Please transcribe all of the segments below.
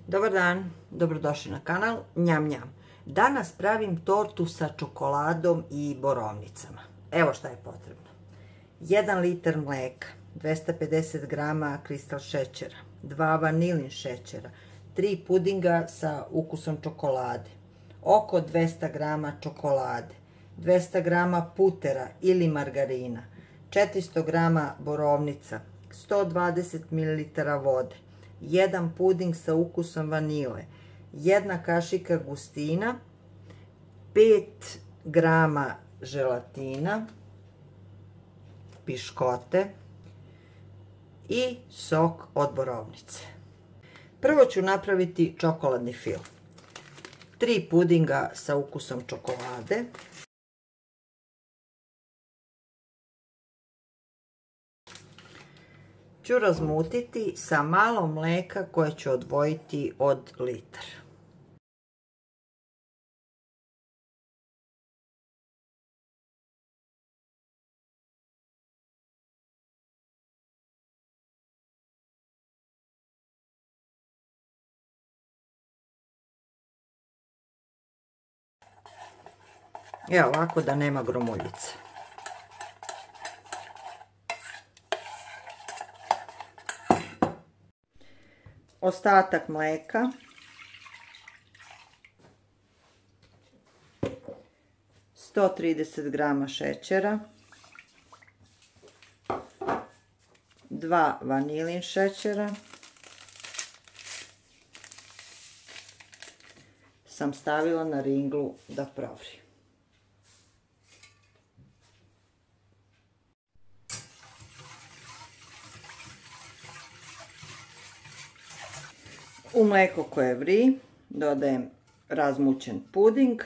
Dobar dan, dobrodošli na kanal Njam Njam. Danas pravim tortu sa čokoladom i borovnicama. Evo šta je potrebno. 1 litar mleka, 250 grama kristal šećera, 2 vanilin šećera, 3 pudinga sa ukusom čokolade, oko 200 grama čokolade, 200 grama putera ili margarina, 400 grama borovnica, 120 ml vode, 1 puding sa ukusom vanile, 1 kašika gustina, 5 grama želatina, piškote i sok od borovnice. Prvo ću napraviti čokoladni fil. 3 pudinga sa ukusom čokolade, ću razmutiti sa malo mlijeka koje ću odvojiti od litar. Evo ovako da nema gromuljice. Ostatak mlijeka, sto 30 grama šećera, 2 vanilin šećera, sam stavila na ringlu da provri. U mlijeko koje vri dodajem razmućen puding,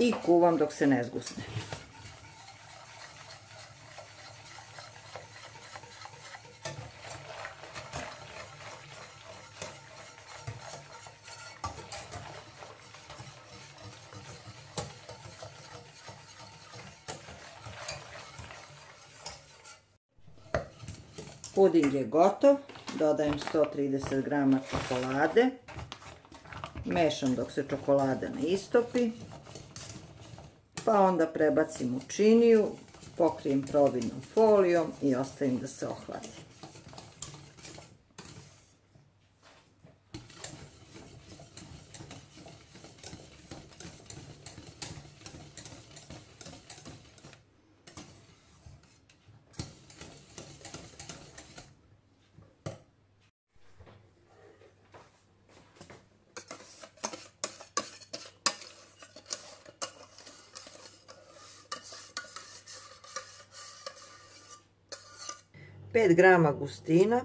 i kuvam dok se ne zgusne. Puding je gotov, dodajem 130 grama čokolade, mešam dok se čokolada ne istopi, pa onda prebacim u činiju, pokrijem providnom folijom i ostavim da se ohladi. Pet grama gustina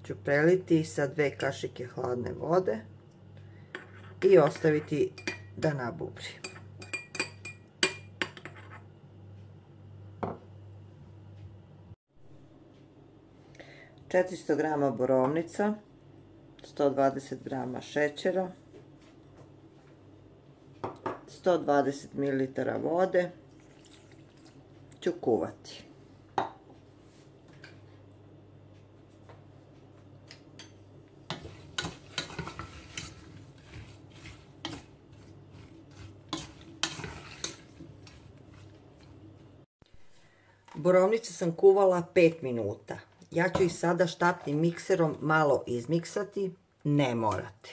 ću preliti sa 2 kašike hladne vode i ostaviti da nabubri. Četiristo grama borovnica, 120 grama šećera, 120 ml vode ću kuvati. Borovnice sam kuvala 5 minuta. Ja ću ih sada štapnim mikserom malo izmiksati, ne morate.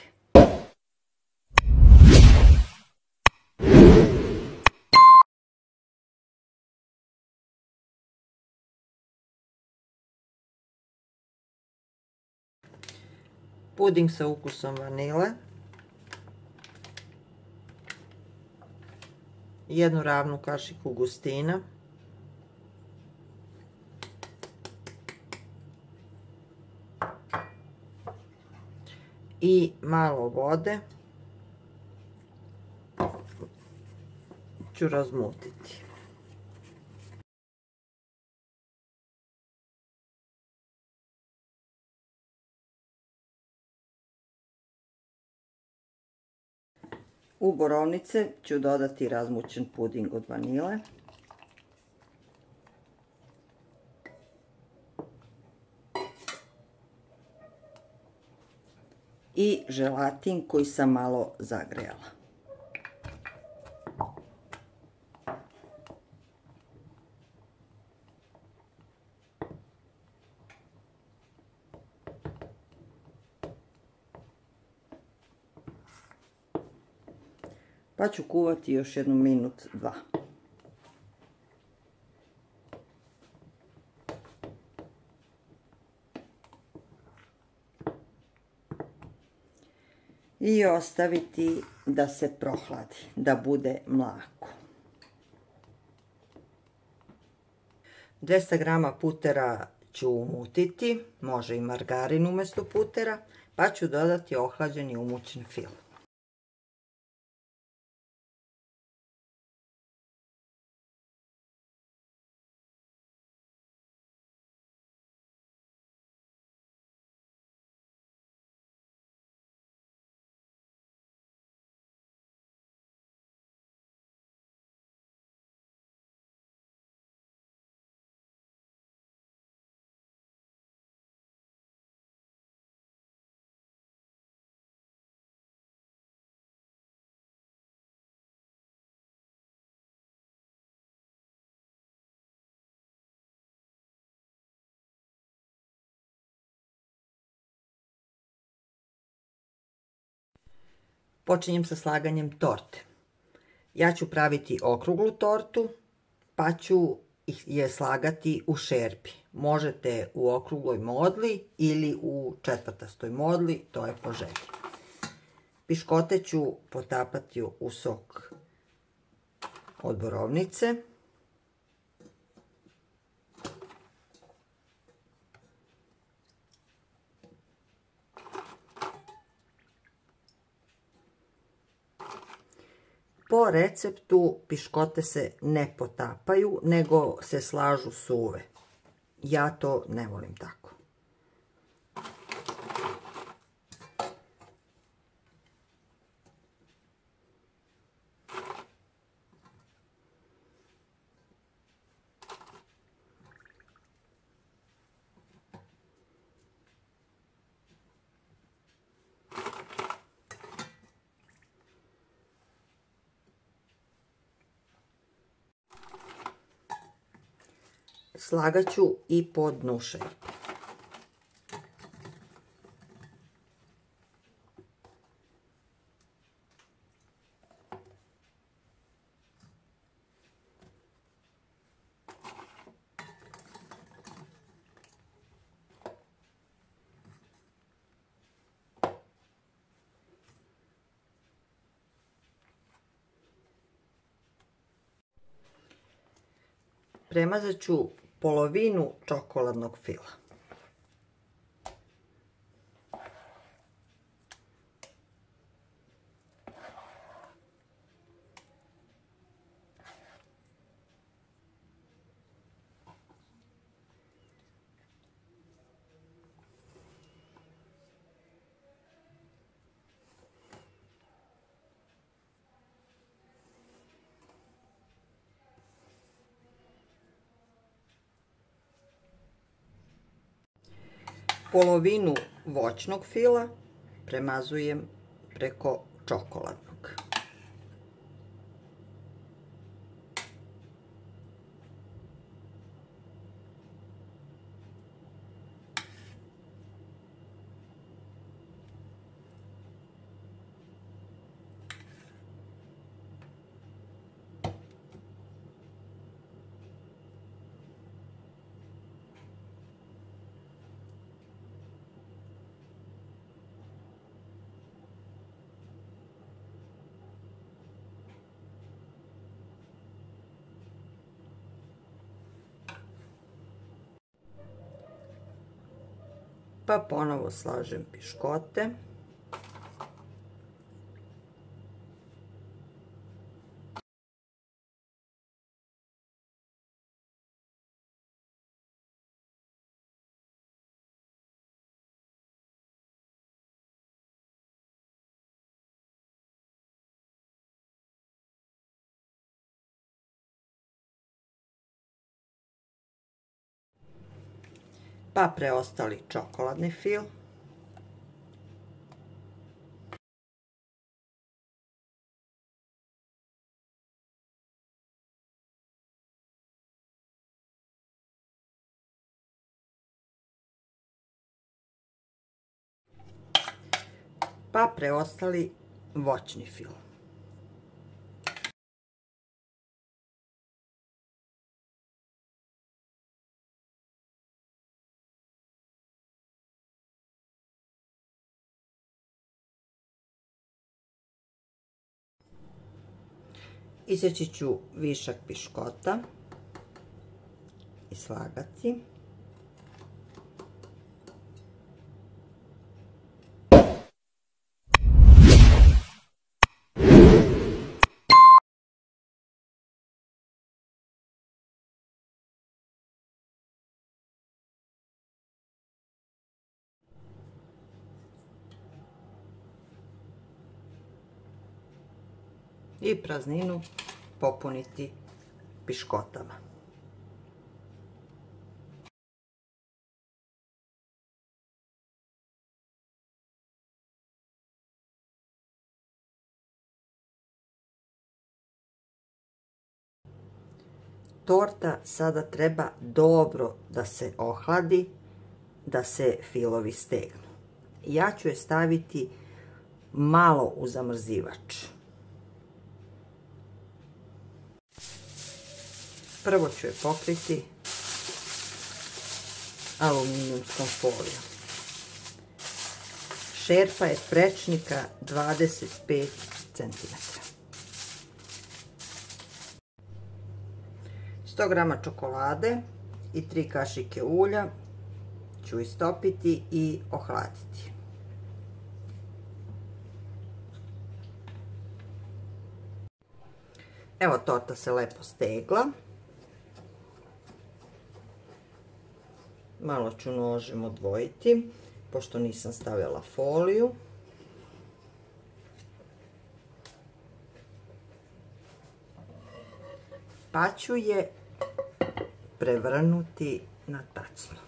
Puding sa ukusom vanile, 1 ravnu kašiku gustina, i malo vode ću razmutiti. U borovnice ću dodati razmućen puding od vanile. I želatin koji sam malo zagrejala. Pa ću kuvati još jednu minut, dva. I ostaviti da se prohladi, da bude mlako. 200 grama putera ću umutiti, može i margarin umjesto putera, pa ću dodati ohlađeni umućen fil. Počinjem sa slaganjem torte. Ja ću praviti okruglu tortu, pa ću je slagati u šerpi. Možete u okrugloj modli ili u četvrtastoj modli, to je po želji. Piškote ću potapati u sok od borovnice. Po receptu piškote se ne potapaju, nego se slažu suve. Ja to ne volim tako. Slagat ću i po dnu šerpe. Premazat ću polovinu čokoladnog fila. Polovinu voćnog fila premazujem preko čokoladnog. Pa ponovo slažem piškote. Pa preostali čokoladni fil. Pa preostali voćni fil. Iseći ću višak piškota i slagati. I prazninu popuniti piškotama. Torta sada treba dobro da se ohladi, da se filovi stegnu. Ja ću je staviti malo u zamrzivač. Prvo ću je pokriti aluminijumskom folijom. Šerpa je prečnika 25 cm. 100 g čokolade i 3 kašike ulja ću istopiti i ohladiti. Evo, torta se lepo stegla. Malo ću nožem odvojiti, pošto nisam stavila foliju. Pa ću je prevrnuti na tacnu.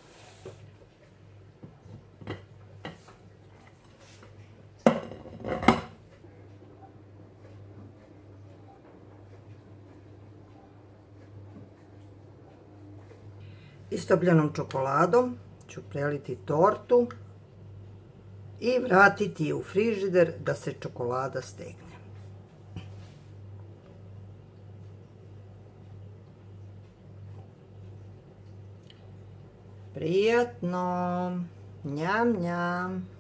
Istopljenom čokoladom ću preliti tortu i vratiti je u frižider da se čokolada stegne. Prijatno! Njam, njam!